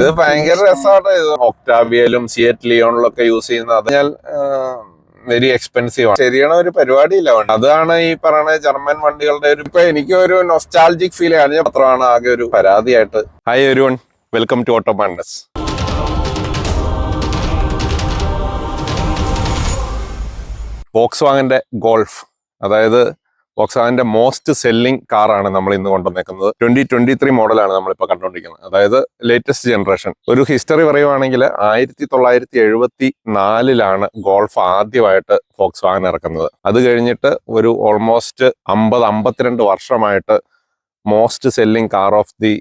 ഇത് ഭയങ്കര രസമാണ്. ഇത് ഒക്ടാവിയയിലും സിയറ്റ് ലിയോണിലൊക്കെ യൂസ് ചെയ്യുന്ന അത് ഞാൻ വെരി എക്സ്പെൻസീവ് ആണ്. ശരിയാണ്, ഒരു പരിപാടിയില്ല. അതാണ് ഈ പറയുന്ന ജർമ്മൻ വണ്ടികളുടെ ഒരു ഇപ്പൊ എനിക്ക് ഒരു നൊസ്റ്റാൾജിക് ഫീൽ ആണ്. മാത്രമാണ് ആകെ ഒരു പരാതിയായിട്ട്. Hi everyone, welcome to Auto Madness. വോക്സ്വാഗന്റെ ഗോൾഫ്, അതായത് വോക്സ്വാഗന്റെ മോസ്റ്റ് സെല്ലിംഗ് കാറാണ് നമ്മൾ ഇന്ന് കൊണ്ടുവന്നേക്കുന്നത്. 2023 മോഡലാണ് നമ്മളിപ്പോൾ കണ്ടുകൊണ്ടിരിക്കുന്നത്, അതായത് ലേറ്റസ്റ്റ് ജനറേഷൻ. ഒരു ഹിസ്റ്ററി പറയുവാണെങ്കിൽ 1974 ഗോൾഫ് ആദ്യമായിട്ട് വോക്സ്വാഗൻ ഇറക്കുന്നത്. അത് കഴിഞ്ഞിട്ട് ഒരു ഓൾമോസ്റ്റ് 50-52 വർഷമായിട്ട് most selling car of the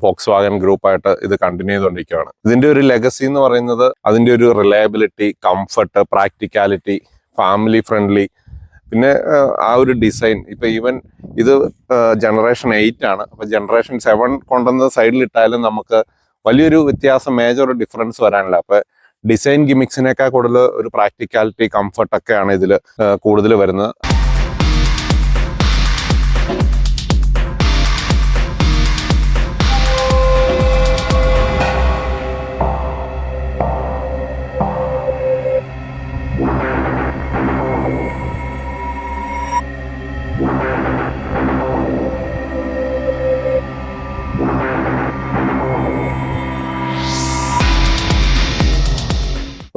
Volkswagen ഗ്രൂപ്പായിട്ട് ഇത് കണ്ടിന്യൂ ചെയ്തുകൊണ്ടിരിക്കുകയാണ്. ഇതിന്റെ ഒരു ലെഗസി എന്ന് പറയുന്നത് അതിന്റെ ഒരു reliability, comfort, practicality, family friendly, പിന്നെ ആ ഒരു ഡിസൈൻ. ഇപ്പൊ ഈവൻ ഇത് ജനറേഷൻ 8 ആണ്. അപ്പൊ ജനറേഷൻ 7 കൊണ്ടുവന്ന് സൈഡിലിട്ടാലും നമുക്ക് വലിയൊരു വ്യത്യാസം, മേജർ ഡിഫറൻസ് വരാനില്ല. അപ്പൊ ഡിസൈൻ ഗിമിക്സിനേക്കാൾ കൂടുതൽ ഒരു പ്രാക്ടിക്കാലിറ്റി, കംഫർട്ടൊക്കെയാണ് ഇതിൽ കൂടുതൽ വരുന്നത്.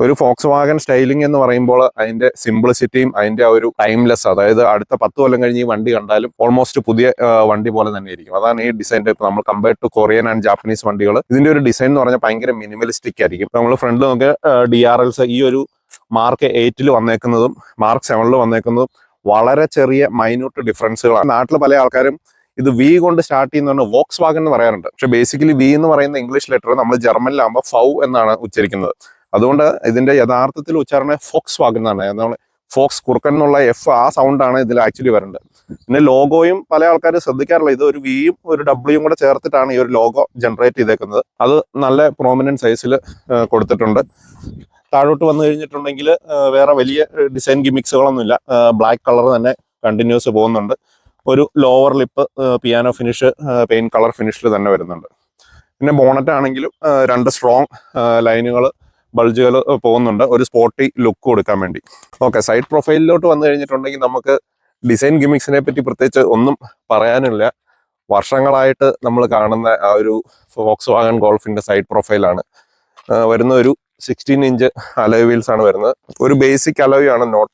ഒരു വോക്സ്വാഗൻ സ്റ്റൈലിംഗ് എന്ന് പറയുമ്പോൾ അതിന്റെ സിംപ്ലിസിറ്റിയും അതിന്റെ ആ ഒരു ടൈംലെസ്, അതായത് അടുത്ത 10 കൊല്ലം കഴിഞ്ഞ് ഈ വണ്ടി കണ്ടാലും ഓൾമോസ്റ്റ് പുതിയ വണ്ടി പോലെ തന്നെ ഇരിക്കും. അതാണ് ഈ ഡിസൈൻ്റെ. നമ്മൾ compare to Korean and Japanese വണ്ടികൾ, ഇതിന്റെ ഒരു ഡിസൈൻ എന്ന് പറഞ്ഞാൽ ഭയങ്കര മിനിമലിസ്റ്റിക് ആയിരിക്കും. നമ്മൾ ഫ്രണ്ടിൽ നോക്കിയ DRLs ഈ ഒരു മാർക്ക് 8 വന്നേക്കുന്നതും മാർക്ക് 7 വന്നേക്കുന്നതും വളരെ ചെറിയ മൈന്യൂട്ട് ഡിഫറൻസുകളാണ്. നാട്ടിൽ പല ആൾക്കാരും ഇത് വി കൊണ്ട് സ്റ്റാർട്ട് ചെയ്യുന്നതാണ് വോക്സ്വാഗൻ എന്ന് പറയാറുണ്ട്. പക്ഷെ ബേസിക്കലി വി എന്ന് പറയുന്ന ഇംഗ്ലീഷ് ലെറ്റർ നമ്മൾ ജർമ്മനിലാകുമ്പോൾ ഫൗ എന്നാണ് ഉച്ചരിക്കുന്നത്. അതുകൊണ്ട് ഇതിന്റെ യഥാർത്ഥത്തിൽ ഉച്ചാരണ ഫോക്സ്വാഗൻ എന്നാണ്. എന്താണ് ഫോക്സ്, കുറുക്കൻ എന്നുള്ള F, ആ സൗണ്ടാണ് ഇതിൽ ആക്ച്വലി വരേണ്ടത്. പിന്നെ ലോഗോയും പല ആൾക്കാർ ശ്രദ്ധിക്കാറില്ല. ഇത് ഒരു വിയും ഒരു ഡബ്ല്യൂയും കൂടെ ചേർത്തിട്ടാണ് ഈ ഒരു ലോഗോ ജനറേറ്റ് ചെയ്തേക്കുന്നത്. അത് നല്ല പ്രോമിനന്റ് സൈസിൽ കൊടുത്തിട്ടുണ്ട്. താഴോട്ട് വന്നു കഴിഞ്ഞിട്ടുണ്ടെങ്കിൽ വേറെ വലിയ ഡിസൈൻ ഗിമിക്സുകളൊന്നുമില്ല. ബ്ലാക്ക് കളർ തന്നെ കണ്ടിന്യൂസ് പോകുന്നുണ്ട്. ഒരു lower lip piano finish, paint colour ഫിനിഷിൽ തന്നെ വരുന്നുണ്ട്. പിന്നെ ബോണറ്റ് ആണെങ്കിലും 2 സ്ട്രോങ് ലൈനുകൾ, ബൾജുകൾ പോകുന്നുണ്ട്, ഒരു സ്പോർട്ടി ലുക്ക് കൊടുക്കാൻ വേണ്ടി. ഓക്കെ, സൈഡ് പ്രൊഫൈലിലോട്ട് വന്നു കഴിഞ്ഞിട്ടുണ്ടെങ്കിൽ നമുക്ക് ഡിസൈൻ ഗിമിക്സിനെ പറ്റി പ്രത്യേകിച്ച് ഒന്നും പറയാനില്ല. വർഷങ്ങളായിട്ട് നമ്മൾ കാണുന്ന ആ ഒരു വോക്സ്വാഗൻ ഗോൾഫിന്റെ സൈഡ് പ്രൊഫൈലാണ് വരുന്ന. ഒരു 16 ഇഞ്ച് അലോയ് വീൽസ് ആണ് വരുന്നത്. ഒരു ബേസിക് അലോയ് ആണ്, നോട്ട്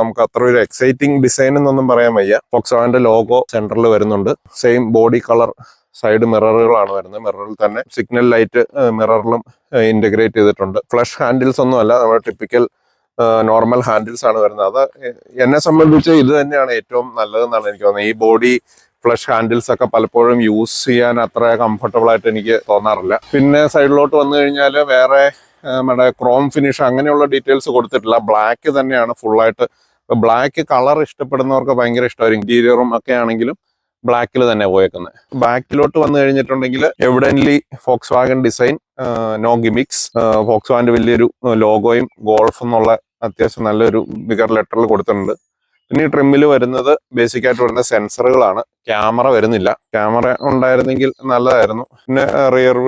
നമുക്ക് അത്ര ഒരു എക്സൈറ്റിംഗ് ഡിസൈൻ എന്നൊന്നും പറയാൻ വയ്യ. വോക്സ്വാഗന്റെ ലോഗോ സെന്ററിൽ വരുന്നുണ്ട്. സെയിം ബോഡി കളർ സൈഡ് മിററുകളാണ് വരുന്നത്. മിററിൽ തന്നെ സിഗ്നൽ ലൈറ്റ് മിററിലും ഇന്റഗ്രേറ്റ് ചെയ്തിട്ടുണ്ട്. ഫ്ലഷ് ഹാൻഡിൽസ് ഒന്നും അല്ല, നമ്മുടെ ടിപ്പിക്കൽ നോർമൽ ഹാൻഡിൽസ് ആണ് വരുന്നത്. അത് എന്നെ സംബന്ധിച്ച് ഇത് തന്നെയാണ് ഏറ്റവും നല്ലതെന്നാണ് എനിക്ക് തോന്നുന്നത്. ഈ ബോഡി ഫ്ലഷ് ഹാൻഡിൽസ് ഒക്കെ പലപ്പോഴും യൂസ് ചെയ്യാൻ അത്ര കംഫർട്ടബിൾ ആയിട്ട് എനിക്ക് തോന്നാറില്ല. പിന്നെ സൈഡിലോട്ട് വന്നു കഴിഞ്ഞാൽ വേറെ നമ്മുടെ ക്രോം ഫിനിഷ് അങ്ങനെയുള്ള ഡീറ്റെയിൽസ് കൊടുത്തിട്ടില്ല. ബ്ലാക്ക് തന്നെയാണ് ഫുള്ളായിട്ട്. ബ്ലാക്ക് കളർ ഇഷ്ടപ്പെടുന്നവർക്ക് ഭയങ്കര ഇഷ്ടമായിരിക്കും. ഇന്റീരിയറും ഒക്കെ ആണെങ്കിലും ബ്ലാക്കിൽ തന്നെ പോയേക്കുന്നത്. ബാക്കിലോട്ട് വന്നു കഴിഞ്ഞിട്ടുണ്ടെങ്കിൽ evidently Volkswagen design, no gimmicks. വോക്സ്വാഗന്റെ വലിയൊരു ലോഗോയും ഗോൾഫ് എന്നുള്ള അത്യാവശ്യം നല്ലൊരു ബിഗർ ലെറ്ററിൽ കൊടുത്തിട്ടുണ്ട്. പിന്നെ ഈ ട്രിമ്മിൽ വരുന്നത് ബേസിക് ആയിട്ട് വരുന്ന സെൻസറുകളാണ്. ക്യാമറ വരുന്നില്ല. ക്യാമറ ഉണ്ടായിരുന്നെങ്കിൽ നല്ലതായിരുന്നു. പിന്നെ റിയർ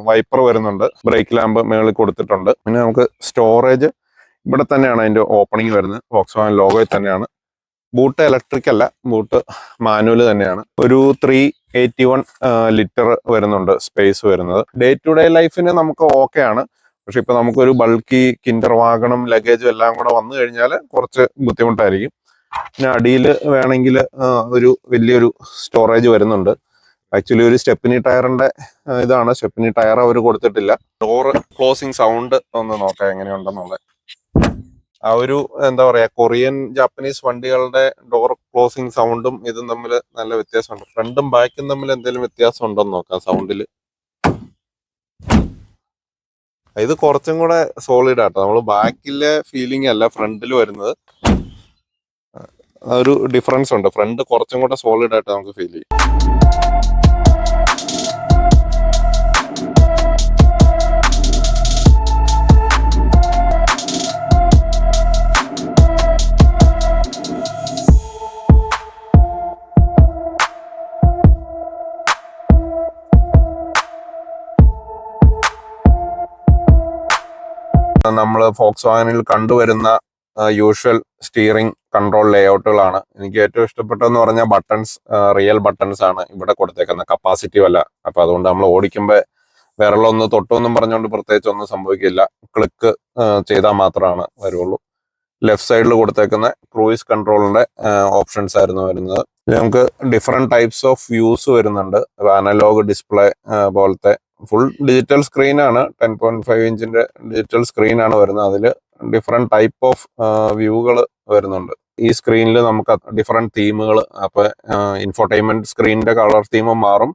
വൈപ്പർ വരുന്നുണ്ട്. ബ്രേക്ക് ലാമ്പ് മേളിൽ കൊടുത്തിട്ടുണ്ട്. പിന്നെ നമുക്ക് സ്റ്റോറേജ് ഇവിടെ തന്നെയാണ് അതിന്റെ ഓപ്പണിംഗ് വരുന്നത്. വോക്സ്വാഗൻ ലോഗോയിൽ തന്നെയാണ്. ബൂട്ട് ഇലക്ട്രിക് അല്ല, ബൂട്ട് മാനുവൽ തന്നെയാണ്. ഒരു 381 ലിറ്റർ വരുന്നുണ്ട് സ്പേസ് വരുന്നത്. ഡേ ടു ഡേ ലൈഫിന് നമുക്ക് ഓക്കെ ആണ്. പക്ഷെ ഇപ്പൊ നമുക്കൊരു ബൾക്കി കിൻഡർ വാഗണും ലഗേജും എല്ലാം കൂടെ വന്നു കഴിഞ്ഞാൽ കുറച്ച് ബുദ്ധിമുട്ടായിരിക്കും. പിന്നെ അടിയിൽ വേണമെങ്കിൽ ഒരു വലിയൊരു സ്റ്റോറേജ് വരുന്നുണ്ട്. ആക്ച്വലി ഒരു സ്റ്റെപ്പിനി ടയറിന്റെ ഇതാണ്. സ്റ്റെപ്പിനി ടയർ അവർ കൊടുത്തിട്ടില്ല. ഡോറ് ക്ലോസിങ് സൗണ്ട് ഒന്ന് നോക്കാം എങ്ങനെയുണ്ടെന്നുള്ളത്. ആ ഒരു എന്താ പറയാ, കൊറിയൻ ജാപ്പനീസ് വണ്ടികളുടെ ഡോർ ക്ലോസിങ് സൗണ്ടും ഇതും തമ്മിൽ നല്ല വ്യത്യാസമുണ്ട്. ഫ്രണ്ടും ബാക്കും തമ്മിൽ എന്തെങ്കിലും വ്യത്യാസം ഉണ്ടോന്ന് നോക്കാം സൗണ്ടിൽ. ഇത് കുറച്ചും കൂടെ സോളിഡ് ആട്ടോ. നമ്മൾ ബാക്കിലെ ഫീലിംഗ് അല്ല ഫ്രണ്ടിൽ വരുന്നത്. ഒരു ഡിഫറൻസ് ഉണ്ട്. ഫ്രണ്ട് കുറച്ചും കൂടെ സോളിഡ് ആയിട്ട് നമുക്ക് ഫീൽ ചെയ്യും. നമ്മൾ ഫോക്സ് വാഗനിൽ കണ്ടുവരുന്ന യൂഷ്വൽ സ്റ്റിയറിംഗ് കൺട്രോൾ ലേഔട്ടുകളാണ്. എനിക്ക് ഏറ്റവും ഇഷ്ടപ്പെട്ടതെന്ന് പറഞ്ഞാൽ ബട്ടൺസ് റിയൽ ബട്ടൺസ് ആണ് ഇവിടെ കൊടുത്തേക്കുന്നത്, കപ്പാസിറ്റീവ് അല്ല. അപ്പൊ അതുകൊണ്ട് നമ്മൾ ഓടിക്കുമ്പോൾ വിരളൊന്ന് തൊട്ടൊന്നും പറഞ്ഞുകൊണ്ട് പ്രത്യേകിച്ച് ഒന്നും സംഭവിക്കില്ല. ക്ലിക്ക് ചെയ്താൽ മാത്രമാണ് വരുള്ളൂ. ലെഫ്റ്റ് സൈഡിൽ കൊടുത്തേക്കുന്ന ക്രൂയിസ് കൺട്രോളിന്റെ ഓപ്ഷൻസ് ആയിരുന്നു വരുന്നത്. നമുക്ക് ഡിഫറെന്റ് ടൈപ്സ് ഓഫ് വ്യൂസ് വരുന്നുണ്ട്. അനലോഗ് ഡിസ്പ്ലേ പോലത്തെ ഫുൾ ഡിജിറ്റൽ സ്ക്രീനാണ്, 10.5 ഇഞ്ചിന്റെ ഡിജിറ്റൽ സ്ക്രീനാണ് വരുന്നത്. അതിൽ ഡിഫറെന്റ് ടൈപ്പ് ഓഫ് വ്യൂകൾ വരുന്നുണ്ട്. ഈ സ്ക്രീനിൽ നമുക്ക് ഡിഫറെന്റ് തീമുകൾ, അപ്പൊ ഇൻഫോർടൈൻമെന്റ് സ്ക്രീനിന്റെ കളർ തീം മാറും,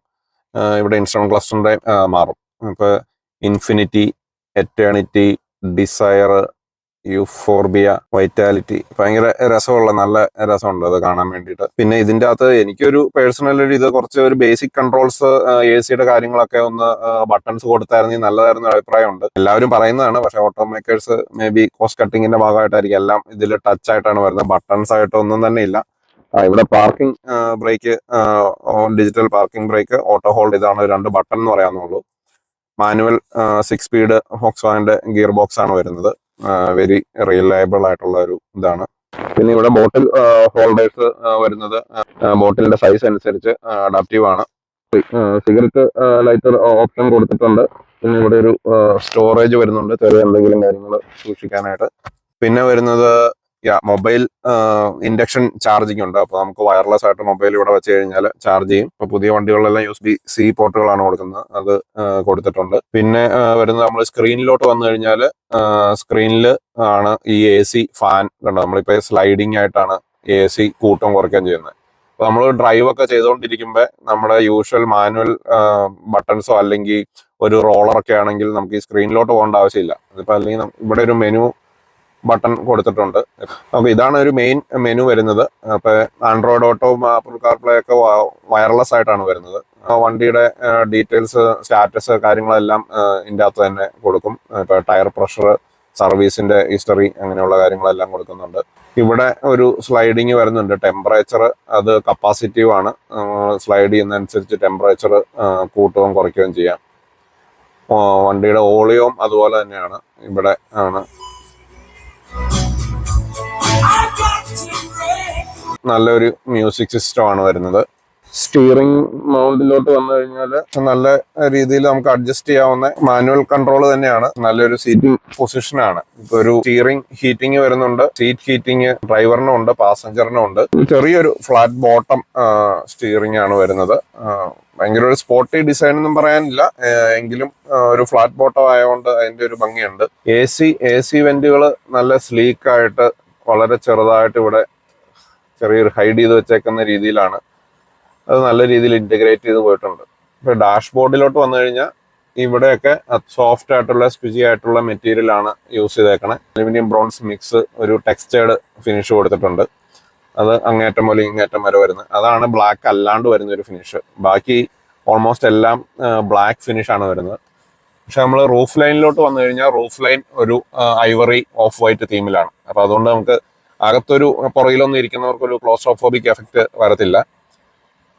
ഇവിടെ ഇൻസ്ട്രുമെന്റ് ക്ലസ്റ്ററിന്റെ മാറും. ഇപ്പൊ infinity, eternity, desire, euphorbia, vitality, ഭയങ്കര രസമുള്ള, നല്ല രസമുണ്ട് അത് കാണാൻ വേണ്ടിയിട്ട്. പിന്നെ ഇതിന്റെ അകത്ത് എനിക്കൊരു പേഴ്സണലി ഇത് കുറച്ച് ഒരു ബേസിക് കൺട്രോൾസ്, എ സിയുടെ കാര്യങ്ങളൊക്കെ ഒന്ന് ബട്ടൺസ് കൊടുത്തായിരുന്നെങ്കിൽ നല്ലതായിരുന്ന അഭിപ്രായമുണ്ട്. എല്ലാവരും പറയുന്നതാണ്, പക്ഷെ ഓട്ടോമേക്കേഴ്സ് മേ ബി കോസ്റ്റ് കട്ടിങ്ങിന്റെ ഭാഗമായിട്ടായിരിക്കും എല്ലാം ഇതിൽ ടച്ച് ആയിട്ടാണ് വരുന്നത്, ബട്ടൺസ് ആയിട്ട് ഒന്നും തന്നെ ഇല്ല. ഇവിടെ parking brake, digital parking brake, auto hold, ഇതാണ് 2 ബട്ടൺ എന്ന് പറയാവുന്നുള്ളൂ. മാനുവൽ 6 സ്പീഡ് ഫോക്സ് വാഗന്റെ ഗിയർ ബോക്സ് ആണ് വരുന്നത്. വെരി റിലയബിൾ ആയിട്ടുള്ള ഒരു ഇതാണ്. പിന്നെ ഇവിടെ ബോട്ടിൽ ഹോൾഡേഴ്സ് വരുന്നത് ബോട്ടിലിന്റെ സൈസ് അനുസരിച്ച് അഡാപ്റ്റീവ് ആണ്. സിഗരറ്റ് ലൈറ്റർ ഓപ്ഷൻ കൊടുത്തിട്ടുണ്ട്. പിന്നെ ഇവിടെ ഒരു സ്റ്റോറേജ് വരുന്നുണ്ട്, ചെറിയ എന്തെങ്കിലും കാര്യങ്ങൾ സൂക്ഷിക്കാനായിട്ട്. പിന്നെ വരുന്നത് മൊബൈൽ ഇൻഡക്ഷൻ ചാർജിങ് ഉണ്ട്. അപ്പൊ നമുക്ക് വയർലെസ് ആയിട്ട് മൊബൈൽ ഇവിടെ വെച്ച് കഴിഞ്ഞാൽ ചാർജ് ചെയ്യും. ഇപ്പൊ പുതിയ വണ്ടികളിലെല്ലാം USB-C പോർട്ടുകളാണ് കൊടുക്കുന്നത്, അത് കൊടുത്തിട്ടുണ്ട്. പിന്നെ വരുന്നത് നമ്മൾ സ്ക്രീനിലോട്ട് വന്നു കഴിഞ്ഞാൽ സ്ക്രീനിൽ ആണ് ഈ AC ഫാൻ കണ്ടോ. നമ്മളിപ്പോ സ്ലൈഡിങ് ആയിട്ടാണ് AC കൂട്ടം കുറയ്ക്കാൻ ചെയ്യുന്നത്. അപ്പൊ നമ്മൾ ഡ്രൈവ് ഒക്കെ ചെയ്തുകൊണ്ടിരിക്കുമ്പോൾ നമ്മുടെ യൂഷ്വൽ മാനുവൽ ബട്ടൺസോ അല്ലെങ്കിൽ ഒരു റോളറൊക്കെ ആണെങ്കിൽ നമുക്ക് ഈ സ്ക്രീനിലോട്ട് പോകേണ്ട ആവശ്യമില്ല. അതിപ്പോ അല്ലെങ്കിൽ ഇവിടെ ഒരു മെനു ബട്ടൺ കൊടുത്തിട്ടുണ്ട്. അപ്പൊ ഇതാണ് ഒരു മെയിൻ മെനു വരുന്നത്. അപ്പൊ ആൻഡ്രോയിഡ് ഓട്ടോ, ആപ്പിൾ കാർപ്ലേ ഒക്കെ വയർലെസ് ആയിട്ടാണ് വരുന്നത്. വണ്ടിയുടെ ഡീറ്റെയിൽസ്, സ്റ്റാറ്റസ് കാര്യങ്ങളെല്ലാം ഇതിൻ്റെ അകത്ത് തന്നെ കൊടുക്കും. ഇപ്പൊ ടയർ പ്രഷർ, സർവീസിന്റെ ഹിസ്റ്ററി, അങ്ങനെയുള്ള കാര്യങ്ങളെല്ലാം കൊടുക്കുന്നുണ്ട്. ഇവിടെ ഒരു സ്ലൈഡിങ് വരുന്നുണ്ട്, ടെമ്പറേച്ചർ അത് കപ്പാസിറ്റീവ് ആണ്. സ്ലൈഡ് ചെയ്യുന്നതനുസരിച്ച് ടെമ്പറേച്ചർ കൂട്ടുകയും കുറയ്ക്കുകയും ചെയ്യാം. വണ്ടിയുടെ ഓളിയവും അതുപോലെ തന്നെയാണ്, ഇവിടെ ആണ്. നല്ലൊരു മ്യൂസിക് സിസ്റ്റം ആണ് വരുന്നത്. സ്റ്റിയറിംഗ് മൗണ്ടിലോട്ട് വന്നു കഴിഞ്ഞാൽ നല്ല രീതിയിൽ നമുക്ക് അഡ്ജസ്റ്റ് ചെയ്യാവുന്ന മാനുവൽ കൺട്രോൾ തന്നെയാണ്. നല്ലൊരു സീറ്റിംഗ് പൊസിഷനാണ്. ഇപ്പൊ ഒരു സ്റ്റിയറിംഗ് ഹീറ്റിംഗ് വരുന്നുണ്ട്, സീറ്റ് ഹീറ്റിംഗ് ഡ്രൈവറിനും ഉണ്ട്, പാസഞ്ചറിനും ഉണ്ട്. ചെറിയൊരു ഫ്ലാറ്റ് ബോട്ടം സ്റ്റിയറിംഗ് ആണ് വരുന്നത്. ഭയങ്കര ഒരു സ്പോർട്ടി ഡിസൈൻ ഒന്നും പറയാനില്ല, എങ്കിലും ഒരു ഫ്ലാറ്റ് ബോട്ടം ആയതുകൊണ്ട് അതിന്റെ ഒരു ഭംഗിയുണ്ട്. AC വെന്റുകൾ നല്ല സ്ലീക്ക് ആയിട്ട് വളരെ ചെറുതായിട്ട് ഇവിടെ ചെറിയൊരു ഹൈഡ് ചെയ്ത് വെച്ചേക്കുന്ന രീതിയിലാണ്. അത് നല്ല രീതിയിൽ ഇന്റഗ്രേറ്റ് ചെയ്ത് പോയിട്ടുണ്ട്. ഇപ്പൊ ഡാഷ്ബോർഡിലോട്ട് വന്നു കഴിഞ്ഞാൽ ഇവിടെയൊക്കെ സോഫ്റ്റ് ആയിട്ടുള്ള സ്ക്വിജി ആയിട്ടുള്ള മെറ്റീരിയൽ ആണ് യൂസ് ചെയ്തേക്കണേ. അലുമിനിയം ബ്രോൺസ് മിക്സ്, ഒരു ടെക്സ്റ്റേർഡ് ഫിനിഷ് കൊടുത്തിട്ടുണ്ട്. അത് അങ്ങേറ്റം പോലെ ഇങ്ങേറ്റം വരെ വരുന്നത്, അതാണ് ബ്ലാക്ക് അല്ലാണ്ട് വരുന്ന ഒരു ഫിനിഷ്. ബാക്കി ഓൾമോസ്റ്റ് എല്ലാം ബ്ലാക്ക് ഫിനിഷ് ആണ് വരുന്നത്. പക്ഷെ നമ്മൾ റൂഫ് ലൈനിലോട്ട് വന്നു കഴിഞ്ഞാൽ റൂഫ് ലൈൻ ഒരു ഐവറി ഓഫ് വൈറ്റ് തീമിലാണ്. അപ്പൊ അതുകൊണ്ട് നമുക്ക് അകത്തൊരു പുറകിലൊന്നും ഇരിക്കുന്നവർക്ക് ഒരു ക്ലോസ്ട്രോഫോബിക് എഫക്റ്റ് വരത്തില്ല.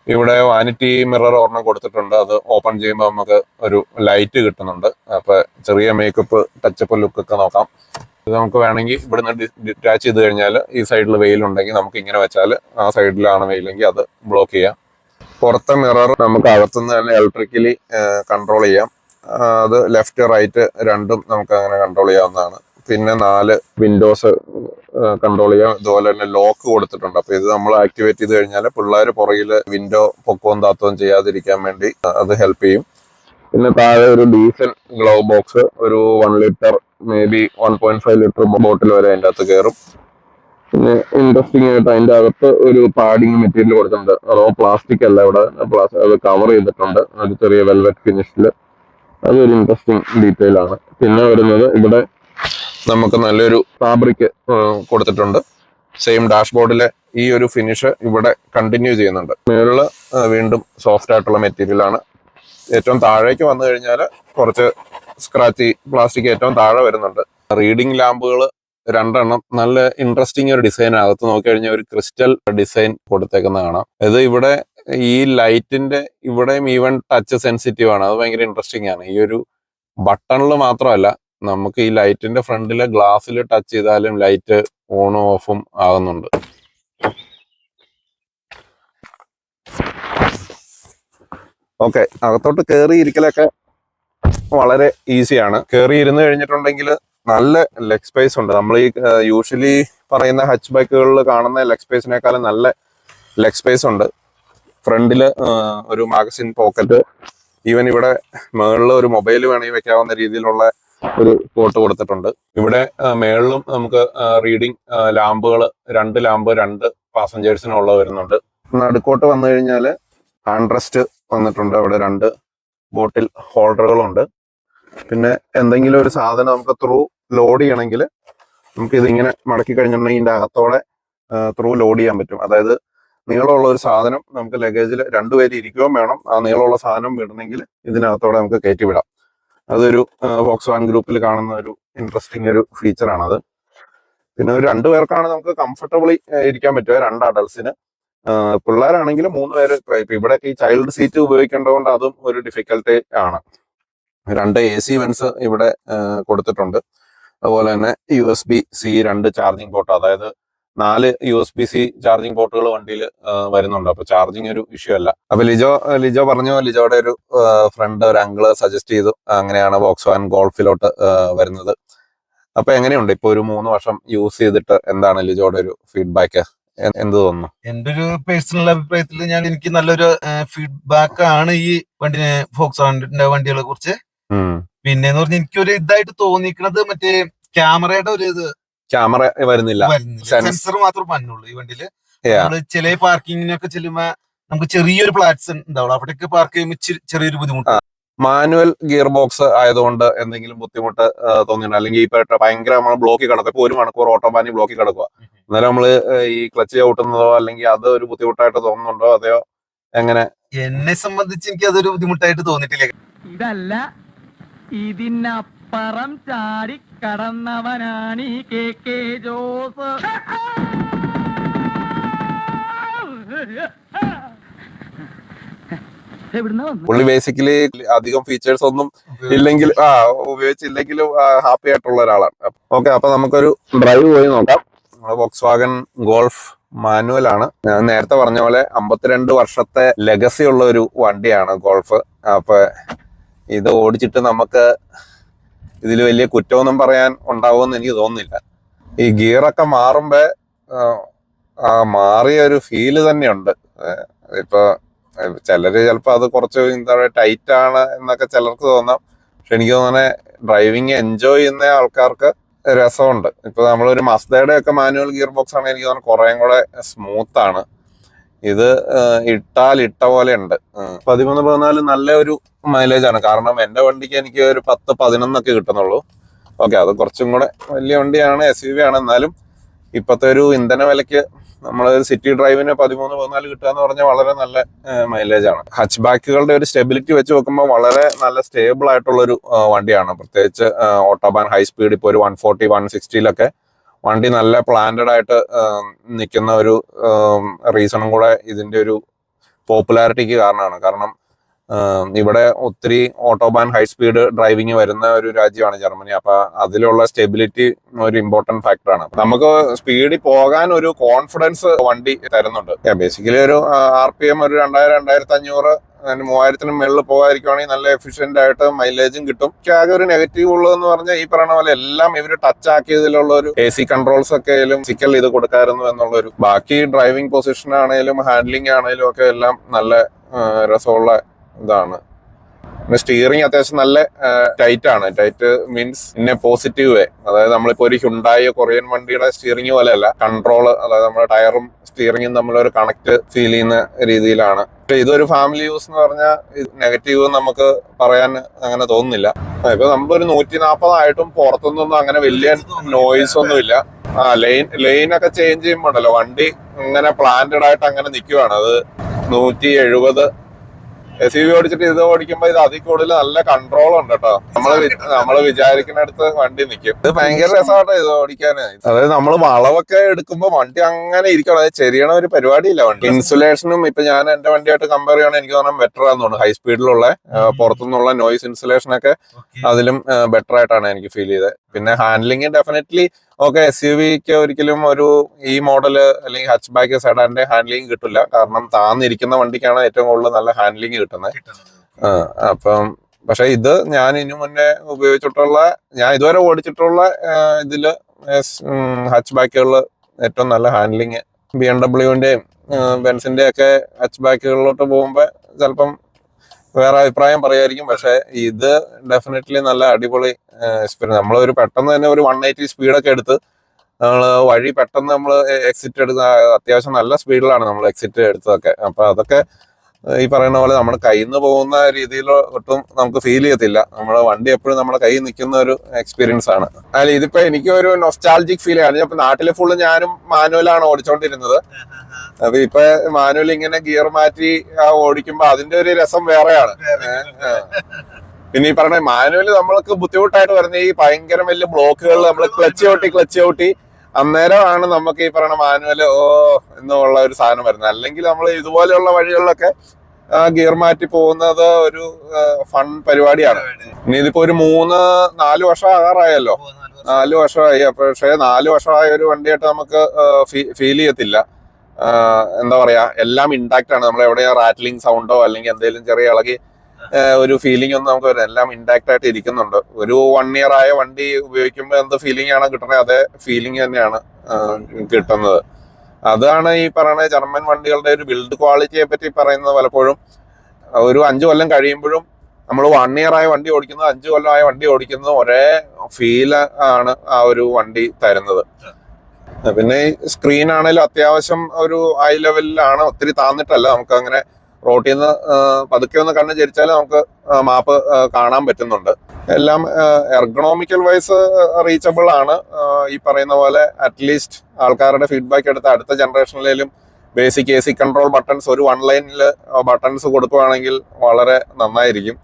ഇവിടെ വാനിറ്റി മിറർ ഒരെണ്ണം കൊടുത്തിട്ടുണ്ട്, അത് ഓപ്പൺ ചെയ്യുമ്പോൾ നമുക്ക് ഒരു ലൈറ്റ് കിട്ടുന്നുണ്ട്. അപ്പൊ ചെറിയ മേക്കപ്പ് ടച്ചപ്പ് ലുക്ക് ഒക്കെ നോക്കാം. ഇത് നമുക്ക് വേണമെങ്കിൽ ഇവിടുന്ന് ഡിറ്റാച്ച് ചെയ്ത് കഴിഞ്ഞാൽ ഈ സൈഡിൽ വെയിലുണ്ടെങ്കിൽ നമുക്ക് ഇങ്ങനെ വെച്ചാൽ ആ സൈഡിലാണ് വെയിലെങ്കിൽ അത് ബ്ലോക്ക് ചെയ്യാം. പുറത്തെ മിറർ നമുക്ക് അകത്തുനിന്ന് തന്നെ ഇലക്ട്രിക്കലി കൺട്രോൾ ചെയ്യാം. അത് ലെഫ്റ്റ് റൈറ്റ് രണ്ടും നമുക്ക് അങ്ങനെ കൺട്രോൾ ചെയ്യാവുന്നതാണ്. പിന്നെ 4 വിൻഡോസ് കൺട്രോൾ ചെയ്യാം. ഇതുപോലെ തന്നെ ലോക്ക് കൊടുത്തിട്ടുണ്ട്. അപ്പൊ ഇത് നമ്മൾ ആക്ടിവേറ്റ് ചെയ്ത് കഴിഞ്ഞാൽ പിള്ളേർ പുറകിൽ വിൻഡോ പൊക്കവും താത്തവും ചെയ്യാതിരിക്കാൻ വേണ്ടി അത് ഹെൽപ്പ് ചെയ്യും. പിന്നെ താഴെ ഒരു ഡീസൽ ഗ്ലൗ ബോക്സ്, ഒരു 1 ലിറ്റർ മേ ബി 1.5 ലിറ്റർ ബോട്ടിൽ വരെ അതിൻ്റെ അകത്ത് കയറും. പിന്നെ ഇൻട്രസ്റ്റിംഗ് ആയിട്ട് അതിന്റെ അകത്ത് ഒരു പാഡിങ് മെറ്റീരിയൽ കൊടുത്തിട്ടുണ്ട്. റോ പ്ലാസ്റ്റിക് അല്ല, ഇവിടെ അത് കവർ ചെയ്തിട്ടുണ്ട് ഒരു ചെറിയ വെൽവെറ്റ് ഫിനിഷിൽ. അതൊരു ഇൻട്രസ്റ്റിംഗ് ഡീറ്റെയിൽ ആണ്. പിന്നെ വരുന്നത് ഇവിടെ നമുക്ക് നല്ലൊരു ഫാബ്രിക് കൊടുത്തിട്ടുണ്ട്. സെയിം ഡാഷ്ബോർഡിലെ ഈ ഒരു ഫിനിഷ് ഇവിടെ കണ്ടിന്യൂ ചെയ്യുന്നുണ്ട്. മുകളില് വീണ്ടും സോഫ്റ്റ് ആയിട്ടുള്ള മെറ്റീരിയൽ ആണ്. ഏറ്റവും താഴേക്ക് വന്നു കഴിഞ്ഞാൽ കുറച്ച് സ്ക്രാച്ചി പ്ലാസ്റ്റിക് ഏറ്റവും താഴെ വരുന്നുണ്ട്. റീഡിംഗ് ലാമ്പുകൾ 2 എണ്ണം, നല്ല ഇൻട്രസ്റ്റിംഗ് ഒരു ഡിസൈൻ. അകത്ത് നോക്കിക്കഴിഞ്ഞാൽ ഒരു ക്രിസ്റ്റൽ ഡിസൈൻ കൊടുത്തേക്കുന്ന കാണാം. ഇത് ഇവിടെ ഈ ലൈറ്റിന്റെ ഇവിടെയും ഈവൻ ടച്ച് സെൻസിറ്റീവ് ആണ്. അത് ഭയങ്കര ഇൻട്രസ്റ്റിംഗ് ആണ്. ഈ ഒരു ബട്ടണിൽ മാത്രമല്ല, നമുക്ക് ഈ ലൈറ്റിന്റെ ഫ്രണ്ടിലെ ഗ്ലാസ്സിൽ ടച്ച് ചെയ്താലും ലൈറ്റ് ഓണും ഓഫും ആകുന്നുണ്ട്. ഓക്കെ, അകത്തോട്ട് കയറി ഇരിക്കലൊക്കെ വളരെ ഈസിയാണ്. കയറി ഇരുന്ന് കഴിഞ്ഞിട്ടുണ്ടെങ്കിൽ നല്ല ലെഗ് സ്പേസ് ഉണ്ട്. നമ്മൾ ഈ യൂഷ്വലി പറയുന്ന ഹാച്ച് ബാക്കുകളിൽ കാണുന്ന ലെഗ് സ്പേസിനേക്കാളും നല്ല ലെഗ് സ്പേസ് ഉണ്ട്. ഫ്രണ്ടില് ഒരു മാഗസിൻ പോക്കറ്റ്, ഈവൻ ഇവിടെ മുകളിൽ ഒരു മൊബൈൽ വേണമെങ്കിൽ വെക്കാവുന്ന രീതിയിലുള്ള ഒരു പോട്ട് കൊടുത്തിട്ടുണ്ട്. ഇവിടെ മേളിലും നമുക്ക് റീഡിംഗ് ലാമ്പുകൾ, 2 ലാമ്പ് 2 പാസഞ്ചേഴ്സിനുള്ള വരുന്നുണ്ട്. നടുക്കോട്ട് വന്നു കഴിഞ്ഞാൽ ആൻഡ്രസ്റ്റ് വന്നിട്ടുണ്ട്. അവിടെ 2 ബോട്ടിൽ ഹോൾഡറുകളുണ്ട്. പിന്നെ എന്തെങ്കിലും ഒരു സാധനം നമുക്ക് ത്രൂ ലോഡ് ചെയ്യണമെങ്കിൽ നമുക്ക് ഇതിങ്ങനെ മടക്കി കഴിഞ്ഞിട്ടുണ്ടെങ്കിൽ ഇതിന്റെ അകത്തോടെ ത്രൂ ലോഡ് ചെയ്യാൻ പറ്റും. അതായത് നീളമുള്ള ഒരു സാധനം നമുക്ക് ലഗേജിൽ 2 പേര് ഇരിക്കുകയും വേണം. ആ നീളമുള്ള സാധനം വിടണമെങ്കിൽ ഇതിനകത്തോടെ നമുക്ക് കയറ്റി വിടാം. അതൊരു ഫോക്സ് വാൻ ഗ്രൂപ്പിൽ കാണുന്ന ഒരു ഇൻട്രസ്റ്റിംഗ് ഒരു ഫീച്ചറാണത്. പിന്നെ ഒരു 2 പേർക്കാണ് നമുക്ക് കംഫർട്ടബിളി ഇരിക്കാൻ പറ്റുക, 2 അഡൾട്ട്സിന്. പിള്ളേരാണെങ്കിൽ 3 പേര്. ഇപ്പൊ ഇവിടെ ഈ ചൈൽഡ് സീറ്റ് ഉപയോഗിക്കേണ്ടതുകൊണ്ട് അതും ഒരു ഡിഫിക്കൽട്ടി ആണ്. 2 AC വെൻസ് ഇവിടെ കൊടുത്തിട്ടുണ്ട്. അതുപോലെ തന്നെ USB-C 2 ചാർജിങ് പോർട്ട്, അതായത് 4 USB-C ചാർജിങ് പോർട്ടുകൾ വണ്ടിയിൽ വരുന്നുണ്ട്. അപ്പൊ ചാർജിങ് ഒരു ഇഷ്യൂ അല്ല. അപ്പൊ ലിജോ പറഞ്ഞു, ലിജോയുടെ ഒരു ഫ്രണ്ട്, ഒരു അങ്കിള് സജസ്റ്റ് ചെയ്തു. അങ്ങനെയാണ് വോക്സ് വാൻ ഗോൾഫിലോട്ട് വരുന്നത്. അപ്പൊ എങ്ങനെയുണ്ട് ഇപ്പൊ ഒരു 3 വർഷം യൂസ് ചെയ്തിട്ട്? എന്താണ് ലിജോയുടെ ഒരു ഫീഡ്ബാക്ക്? എന്ത് തോന്നുന്നു? എന്റെ ഒരു പേഴ്സണൽ അഭിപ്രായത്തിൽ എനിക്ക് നല്ലൊരു ഫീഡ്ബാക്ക് ആണ് ഈ വണ്ടിനെ, ഫോക്സ് വാനിന്റെ വണ്ടികളെ കുറിച്ച്. പിന്നെ എന്ന് പറഞ്ഞാൽ എനിക്കൊരു ഇതായിട്ട് തോന്നിക്കുന്നത് മറ്റേ ക്യാമറയുടെ ഒരു ഇത്, ക്യാമറ വരുന്നില്ല, സെൻസർ മാത്രം വന്നുള്ളൂ ഈ വണ്ടിയില്. നമ്മള് ചില പാർക്കിങ്ങിനൊക്കെ ചെല്ലുമ്പോ നമുക്ക് ചെറിയൊരു ഫ്ലാറ്റ്സ് ഉണ്ടാവുള്ളൂ, അവിടേക്ക് പാർക്ക് ചെയ്യുമ്പോൾ ചെറിയൊരു ബുദ്ധിമുട്ട്. മാനുവൽ ഗിയർ ബോക്സ് ആയതുകൊണ്ട് എന്തെങ്കിലും ബുദ്ധിമുട്ട് തോന്നിയിട്ടുണ്ട്? അല്ലെങ്കിൽ ഇപ്പൊ ഭയങ്കര നമ്മൾ ബ്ലോക്കിൽ കിടക്കുക, ഇപ്പൊ 1 മണിക്കൂർ ഓട്ടോമാനി ബ്ലോക്കിൽ കിടക്കുക, എന്നാലും നമ്മള് ഈ ക്ലച്ച് ചവിട്ടുന്നതോ അല്ലെങ്കിൽ അത് ഒരു ബുദ്ധിമുട്ടായിട്ട് തോന്നുന്നുണ്ടോ? അതെയോ എങ്ങനെ? എന്നെ സംബന്ധിച്ച് എനിക്ക് അതൊരു ബുദ്ധിമുട്ടായിട്ട് തോന്നിയിട്ടില്ല. ഇതല്ല, ഇതിനപ്പുറം ചാടി കടന്നവനാണ് ഈ KK ജോസ്. പുള്ളി ബേസിക്കലി അധികം ഫീച്ചേഴ്സ് ഒന്നും ഇല്ലെങ്കിൽ ഉപയോഗിച്ചില്ലെങ്കിലും ഹാപ്പി ആയിട്ടുള്ള ഒരാളാണ്. ഓക്കെ, അപ്പൊ നമുക്കൊരു ഡ്രൈവ് പോയി നോക്കാം. വോക്സ് വാഗൺ ഗോൾഫ് മാനുവൽ ആണ്. ഞാൻ നേരത്തെ പറഞ്ഞ പോലെ 52 വർഷത്തെ ലെഗസി ഉള്ള ഒരു വണ്ടിയാണ് ഗോൾഫ്. അപ്പൊ ഇത് ഓടിച്ചിട്ട് നമുക്ക് ഇതിൽ വലിയ കുറ്റമൊന്നും പറയാൻ ഉണ്ടാവുമെന്ന് എനിക്ക് തോന്നുന്നില്ല. ഈ ഗിയറൊക്കെ മാറുമ്പോ മാറിയ ഒരു ഫീല് തന്നെയുണ്ട്. ഇപ്പൊ ചിലര് ചിലപ്പോ അത് കുറച്ച് എന്താ പറയുക ടൈറ്റ് ആണ് എന്നൊക്കെ ചിലർക്ക് തോന്നാം. പക്ഷെ എനിക്ക് തോന്നുന്നത് ഡ്രൈവിങ് എൻജോയ് ചെയ്യുന്ന ആൾക്കാർക്ക് രസമുണ്ട്. ഇപ്പൊ നമ്മളൊരു മസ്തയുടെ ഒക്കെ മാനുവൽ ഗിയർ ബോക്സ് ആണ് എനിക്ക് തോന്നുന്നത് കുറേം കൂടെ സ്മൂത്ത് ആണ്. ഇത് ഇട്ടാൽ ഇട്ട പോലെ ഉണ്ട്. 13-14 നല്ല ഒരു മൈലേജ് ആണ്. കാരണം എന്റെ വണ്ടിക്ക് എനിക്ക് ഒരു 10-11 കിട്ടുന്നുള്ളൂ. ഓക്കെ, അത് കുറച്ചും കൂടെ വലിയ വണ്ടിയാണ്, SUV ആണ്. എന്നാലും ഇപ്പത്തെ ഒരു ഇന്ധന വിലയ്ക്ക് നമ്മളൊരു സിറ്റി ഡ്രൈവിന് 13-14 കിട്ടുക എന്ന് പറഞ്ഞാൽ വളരെ നല്ല മൈലേജ് ആണ്. ഹച്ച് ബാക്കുകളുടെ ഒരു സ്റ്റെബിലിറ്റി വെച്ച് നോക്കുമ്പോൾ വളരെ നല്ല സ്റ്റേബിൾ ആയിട്ടുള്ളൊരു വണ്ടിയാണ്. പ്രത്യേകിച്ച് ഓട്ടോബാൻ ഹൈ സ്പീഡ് ഇപ്പോൾ ഒരു 140-160 വണ്ടി നല്ല പ്ലാന്റഡ് ആയിട്ട് നിൽക്കുന്ന ഒരു റീസണും കൂടെ ഇതിന്റെ ഒരു പോപ്പുലാരിറ്റിക്ക് കാരണമാണ്. കാരണം ഇവിടെ ഒത്തിരി ഓട്ടോബാൻ ഹൈ സ്പീഡ് ഡ്രൈവിംഗ് വരുന്ന ഒരു രാജ്യമാണ് ജർമ്മനി. അപ്പൊ അതിലുള്ള സ്റ്റെബിലിറ്റി ഒരു ഇമ്പോർട്ടന്റ് ഫാക്ടറാണ്. നമുക്ക് സ്പീഡിൽ പോകാൻ ഒരു കോൺഫിഡൻസ് വണ്ടി തരുന്നുണ്ട്. ബേസിക്കലി ഒരു RPM ഒരു 2000-2500 3000-ന് മുകളിൽ പോകാതിരിക്കുവാണെങ്കിൽ നല്ല എഫിഷ്യന്റ് ആയിട്ട് മൈലേജും കിട്ടും. ആകെ ഒരു നെഗറ്റീവ് ഉള്ളതെന്ന് പറഞ്ഞാൽ ഈ പറയുന്ന പോലെ എല്ലാം ഇവര് ടച്ച് ആക്കിയതിലുള്ള ഒരു AC കൺട്രോൾസ് ഒക്കെ ആയാലും ഫിസിക്കൽ ഇത് കൊടുക്കായിരുന്നു എന്നുള്ളൊരു. ബാക്കി ഡ്രൈവിംഗ് പൊസിഷൻ ആണെങ്കിലും ഹാൻഡ്ലിംഗ് ആണെങ്കിലും ഒക്കെ എല്ലാം നല്ല രസമുള്ള ഇതാണ്. പിന്നെ സ്റ്റിയറിംഗ് അത്യാവശ്യം നല്ല ടൈറ്റ് ആണ്. Tight means in A positive വേ. അതായത് നമ്മളിപ്പോ ഒരു ഹ്യുണ്ടായി കൊറിയൻ വണ്ടിയുടെ സ്റ്റിയറിംഗ് പോലെയല്ല. കൺട്രോള്, അതായത് നമ്മുടെ ടയറും സ്റ്റിയറിംഗും തമ്മിലൊരു കണക്ട് ഫീൽ ചെയ്യുന്ന രീതിയിലാണ്. പക്ഷെ ഇതൊരു ഫാമിലി യൂസ് എന്ന് പറഞ്ഞാൽ നെഗറ്റീവ് നമുക്ക് പറയാൻ അങ്ങനെ തോന്നുന്നില്ല. ഇപ്പൊ നമ്മളൊരു 140 ആയിട്ടും പുറത്തുനിന്നൊന്നും അങ്ങനെ വലിയ നോയിസ് ഒന്നുമില്ല. ലൈനൊക്കെ ചേഞ്ച് ചെയ്യുമ്പോണ്ടല്ലോ വണ്ടി ഇങ്ങനെ പ്ലാന്റഡ് ആയിട്ട് അങ്ങനെ നിൽക്കുവാണ്. അത് 170 SUV ഓടിച്ചിട്ട് ഇത് ഓടിക്കുമ്പോ ഇത് അതിൽ കൂടുതൽ നല്ല കൺട്രോൾ ഉണ്ട് കേട്ടോ. നമ്മള് വിചാരിക്കുന്നിടത്ത് വണ്ടി നിൽക്കും. ഇത് ഭയങ്കര രസമാട്ടോ ഇത് ഓടിക്കാന്. അതായത് നമ്മൾ വളവൊക്കെ എടുക്കുമ്പോ വണ്ടി അങ്ങനെ ഇരിക്കണം, അത് ചെറിയണ ഒരു പരിപാടിയില്ല വണ്ടി. ഇൻസുലേഷനും ഇപ്പൊ ഞാൻ എന്റെ വണ്ടിയായിട്ട് കമ്പയർ ചെയ്യണമെങ്കിൽ എനിക്ക് തോന്നുന്നു ബെറ്റർ ആണെന്ന് തോന്നുന്നു. ഹൈ സ്പീഡിലുള്ള പുറത്തുനിന്നുള്ള നോയിസ് ഇൻസുലേഷൻ ഒക്കെ അതിലും ബെറ്റർ ആയിട്ടാണ് എനിക്ക് ഫീൽ ചെയ്തത്. പിന്നെ ഹാൻഡ്ലിങ് ഡെഫിനറ്റ്ലി ഓക്കെ, SUVക്ക് ഒരിക്കലും ഒരു ഈ മോഡല് അല്ലെങ്കിൽ ഹാച്ച് ബാക്ക് സെഡാന്റെ ഹാൻഡ്ലിങ് കിട്ടില്ല. കാരണം താന്നിരിക്കുന്ന വണ്ടിക്കാണ് ഏറ്റവും കൂടുതൽ നല്ല ഹാൻഡ്ലിങ് കിട്ടുന്നത്. അപ്പം പക്ഷെ ഇത് ഞാൻ ഇനി മുന്നേ ഉപയോഗിച്ചിട്ടുള്ള, ഞാൻ ഇതുവരെ ഓടിച്ചിട്ടുള്ള ഇതില് ഹാച്ച് ബാക്കുകളിൽ ഏറ്റവും നല്ല ഹാൻഡ്ലിങ്. BMW-ന്റെയും ബെൻസിന്റെ ഒക്കെ ഹാച്ച് ബാക്കുകളിലോട്ട് പോകുമ്പോ ചിലപ്പം വേറെ അഭിപ്രായം പറയായിരിക്കും. പക്ഷെ ഇത് ഡെഫിനറ്റ്ലി നല്ല അടിപൊളി എക്സ്പീരിയൻസ്. നമ്മളൊരു പെട്ടെന്ന് തന്നെ ഒരു 180 സ്പീഡൊക്കെ എടുത്ത് നമ്മള് വഴി പെട്ടെന്ന് നമ്മൾ എക്സിറ്റ് എടുത്ത, അത്യാവശ്യം നല്ല സ്പീഡിലാണ് നമ്മൾ എക്സിറ്റ് എടുത്തതൊക്കെ. അപ്പൊ അതൊക്കെ ഈ പറയുന്ന പോലെ നമ്മുടെ കയ്യിൽ നിന്ന് പോകുന്ന രീതിയിൽ ഒട്ടും നമുക്ക് ഫീൽ ചെയ്യത്തില്ല. നമ്മുടെ വണ്ടി എപ്പോഴും നമ്മുടെ കയ്യിൽ നിൽക്കുന്ന ഒരു എക്സ്പീരിയൻസ് ആണ്. അല്ല, ഇതിപ്പോ എനിക്ക് ഒരു നൊസ്റ്റാൾജിക് ഫീൽ ആണ്. ഇപ്പൊ നാട്ടിലെ ഫുള്ള് ഞാനും മാനുവലാണ് ഓടിച്ചോണ്ടിരുന്നത്. അപ്പൊ ഇപ്പൊ മാനുവൽ ഇങ്ങനെ ഗിയർ മാറ്റി ഓടിക്കുമ്പോ അതിന്റെ ഒരു രസം വേറെയാണ്. പിന്നെ ഈ പറഞ്ഞ മാനുവൽ നമ്മൾക്ക് ബുദ്ധിമുട്ടായിട്ട് വരുന്ന ഈ ഭയങ്കര വലിയ ബ്ലോക്കുകളിൽ നമ്മൾ ക്ലച്ച് ചവിട്ടി അന്നേരമാണ് നമുക്ക് ഈ പറയുന്ന മാനുവൽ എന്നുള്ള ഒരു സാധനം വരുന്നത്. അല്ലെങ്കിൽ നമ്മൾ ഇതുപോലെയുള്ള വഴികളിലൊക്കെ ഗിയർ മാറ്റി പോകുന്നത് ഒരു ഫൺ പരിപാടിയാണ്. ഇനി ഇതിപ്പോ ഒരു 3-4 വർഷം ആകാറായല്ലോ. 4 വർഷമായി. പക്ഷേ 4 വർഷമായ ഒരു വണ്ടിയായിട്ട് നമുക്ക് ഫീൽ ചെയ്യത്തില്ല. എന്താ പറയാ, എല്ലാം ഇൻടാക്ട് ആണ്. നമ്മൾ എവിടെയാ റാറ്റ്ലിംഗ് സൗണ്ടോ അല്ലെങ്കിൽ എന്തെങ്കിലും ചെറിയ ഇളകി ഒരു ഫീലിംഗ് ഒന്നും നമുക്ക് വരും. എല്ലാം ഇൻടാക്ട് ആയിട്ട് ഇരിക്കുന്നുണ്ട്. ഒരു 1 ഇയർ ആയ വണ്ടി ഉപയോഗിക്കുമ്പോൾ എന്ത് ഫീലിംഗ് ആണ് കിട്ടുന്നത്, അതേ ഫീലിംഗ് തന്നെയാണ് കിട്ടുന്നത്. അതാണ് ഈ പറയുന്ന ജർമ്മൻ വണ്ടികളുടെ ഒരു ബിൽഡ് ക്വാളിറ്റിയെ പറ്റി പറയുന്നത്. പലപ്പോഴും ഒരു 5 കൊല്ലം കഴിയുമ്പോഴും നമ്മൾ 1 ഇയർ ആയ വണ്ടി ഓടിക്കുന്നത് 5 കൊല്ലം ആയ വണ്ടി ഓടിക്കുന്നത് ഒരേ ഫീൽ ആണ് ആ ഒരു വണ്ടി തരുന്നത്. പിന്നെ ഈ സ്ക്രീൻ ആണെങ്കിലും അത്യാവശ്യം ഒരു ഹൈ ലെവലിലാണ്, ഒത്തിരി താന്നിട്ടല്ല. നമുക്ക് അങ്ങനെ റോട്ടിൽ നിന്ന് പതുക്കെ ഒന്ന് കണ്ണ് ചരിച്ചാൽ നമുക്ക് മാപ്പ് കാണാൻ പറ്റുന്നുണ്ട്. എല്ലാം എർഗണോമിക്കൽ വൈസ് റീച്ചബിൾ ആണ്. ഈ പറയുന്ന പോലെ അറ്റ്ലീസ്റ്റ് ആൾക്കാരുടെ ഫീഡ്ബാക്ക് എടുത്ത് അടുത്ത ജനറേഷനിലും ബേസിക് AC കൺട്രോൾ ബട്ടൺസ് ഒരു 1 ലൈനിൽ ബട്ടൺസ് കൊടുക്കുകയാണെങ്കിൽ വളരെ നന്നായിരിക്കും.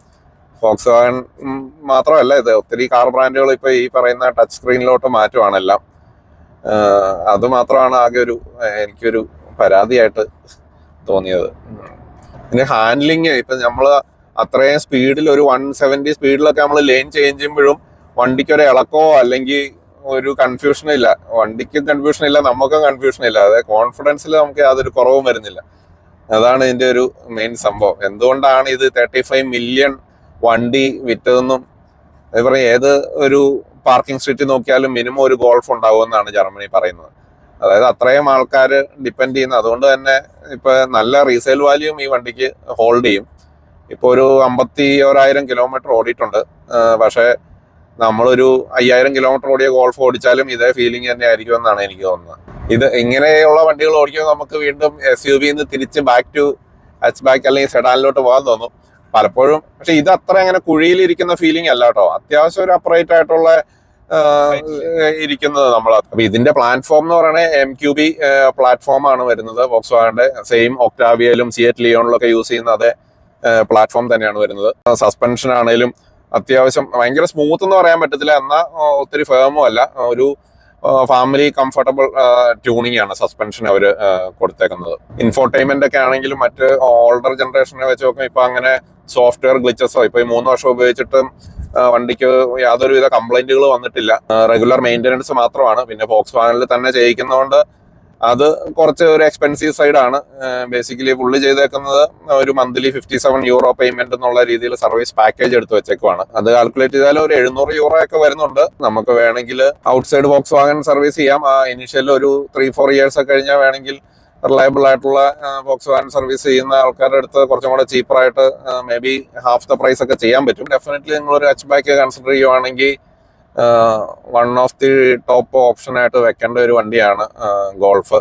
ഫോക്സ്വാഗൺ മാത്രമല്ല, ഇത് ഒത്തിരി കാർ ബ്രാൻഡുകൾ ഇപ്പൊ ഈ പറയുന്ന ടച്ച് സ്ക്രീനിലോട്ട് മാറ്റുവാണെല്ലാം. അത് മാത്രമാണ് ആകെ എനിക്കൊരു പരാതിയായിട്ട് തോന്നിയത്. പിന്നെ ഹാൻഡ്ലിങ് ഇപ്പൊ നമ്മള് അത്രയും സ്പീഡിൽ ഒരു 170 സ്പീഡിലൊക്കെ നമ്മൾ ലെയിൻ ചേഞ്ച് ചെയ്യുമ്പോഴും വണ്ടിക്ക് ഒരു ഇളക്കോ അല്ലെങ്കിൽ ഒരു കൺഫ്യൂഷനും ഇല്ല. വണ്ടിക്കും കൺഫ്യൂഷൻ ഇല്ല, നമുക്കും കൺഫ്യൂഷൻ ഇല്ല. അതായത് കോൺഫിഡൻസിൽ നമുക്ക് യാതൊരു കുറവും വരുന്നില്ല. അതാണ് ഇതിന്റെ ഒരു മെയിൻ സംഭവം. എന്തുകൊണ്ടാണ് ഇത് 35 മില്യൺ വണ്ടി വിറ്റതെന്നും അത് പറയും. ഏത് ഒരു പാർക്കിംഗ് സ്ട്രീറ്റിൽ നോക്കിയാലും മിനിമം ഒരു ഗോൾഫ് ഉണ്ടാവുമെന്നാണ് ജർമ്മനി പറയുന്നത്. അതായത് അത്രയും ആൾക്കാർ ഡിപ്പെൻഡ് ചെയ്യുന്നത്. അതുകൊണ്ട് തന്നെ ഇപ്പൊ നല്ല റീസെയിൽ വാല്യൂം ഈ വണ്ടിക്ക് ഹോൾഡ് ചെയ്യും. ഇപ്പൊ ഒരു 51,000 കിലോമീറ്റർ ഓടിയിട്ടുണ്ട്. പക്ഷെ നമ്മളൊരു 5,000 കിലോമീറ്റർ ഓടിയ ഗോൾഫ് ഓടിച്ചാലും ഇതേ ഫീലിംഗ് തന്നെ ആയിരിക്കും എന്നാണ് എനിക്ക് തോന്നുന്നത്. ഇത് ഇങ്ങനെയുള്ള വണ്ടികൾ ഓടിക്കുമ്പോൾ നമുക്ക് വീണ്ടും SUV-ന്ന് തിരിച്ച് ബാക്ക് ടു ഹാച്ച് ബാക്ക് അല്ലെങ്കിൽ സെഡാനിലോട്ട് പോകാൻ തോന്നും പലപ്പോഴും. പക്ഷെ ഇത് അത്ര അങ്ങനെ കുഴിയിലിരിക്കുന്ന ഫീലിംഗ് അല്ല കേട്ടോ. അത്യാവശ്യം ഒരു അപ്രൈറ്റ് ആയിട്ടുള്ള ഇരിക്കുന്നത് നമ്മൾ. അപ്പൊ ഇതിന്റെ പ്ലാറ്റ്ഫോം എന്ന് പറയുന്നത് MQB പ്ലാറ്റ്ഫോം ആണ് വരുന്നത്. വോക്സ്വാഗന്റെ സെയിം ഒക്ടാവിയയിലും സിയറ്റ് ലിയോണിലൊക്കെ യൂസ് ചെയ്യുന്ന അതേ പ്ലാറ്റ്ഫോം തന്നെയാണ് വരുന്നത്. സസ്പെൻഷൻ ആണെങ്കിലും അത്യാവശ്യം ഭയങ്കര സ്മൂത്ത് എന്ന് പറയാൻ പറ്റത്തില്ല, എന്നാൽ ഒത്തിരി ഫേമും അല്ല. ഒരു ഫാമിലി കംഫർട്ടബിൾ ട്യൂണിങ് ആണ് സസ്പെൻഷൻ അവർ കൊടുത്തേക്കുന്നത്. ഇൻഫോർടൈൻമെന്റ് ഒക്കെ ആണെങ്കിലും മറ്റ് ഓൾഡർ ജനറേഷനെ വെച്ച് നോക്കുമ്പോൾ ഇപ്പൊ അങ്ങനെ സോഫ്റ്റ്വെയർ ഗ്ലിച്ചസോ ഇപ്പൊ ഈ 3 വർഷം ഉപയോഗിച്ചിട്ടും വണ്ടിക്ക് യാതൊരുവിധ കംപ്ലൈന്റുകൾ വന്നിട്ടില്ല. റെഗുലർ മെയിൻ്റെനൻസ് മാത്രമാണ്. പിന്നെ വോക്സ്വാഗനിൽ തന്നെ ചെയ്യിക്കുന്നതുകൊണ്ട് അത് കുറച്ച് ഒരു എക്സ്പെൻസീവ് സൈഡാണ്. ബേസിക്കലി പുള്ളി ചെയ്തേക്കുന്നത് ഒരു മന്ത്ലി €57 പേയ്മെന്റ് എന്നുള്ള രീതിയിൽ സർവീസ് പാക്കേജ് എടുത്ത് വെച്ചേക്കുവാണ്. അത് കാൽക്കുലേറ്റ് ചെയ്താൽ ഒരു €700 ഒക്കെ വരുന്നുണ്ട്. നമുക്ക് വേണമെങ്കിൽ ഔട്ട്സൈഡ് വോക്സ്വാഗൻ സർവീസ് ചെയ്യാം. ഇനീഷ്യൽ ഒരു 3-4 ഇയേഴ്സ് ഒക്കെ കഴിഞ്ഞാൽ വേണമെങ്കിൽ റിലയബിൾ ആയിട്ടുള്ള വോക്സ്വാഗൻ സർവീസ് ചെയ്യുന്ന ആൾക്കാരുടെ അടുത്ത് കുറച്ചും കൂടെ ചീപ്പറായിട്ട് may be half the price ഒക്കെ ചെയ്യാൻ പറ്റും. ഡെഫിനറ്റ്ലി നിങ്ങളൊരു ഹാച്ച് ബാക്ക് കൺസിഡർ ചെയ്യുവാണെങ്കിൽ one of the top option ആയിട്ട് വെക്കേണ്ട ഒരു വണ്ടിയാണ് ഗോൾഫ്.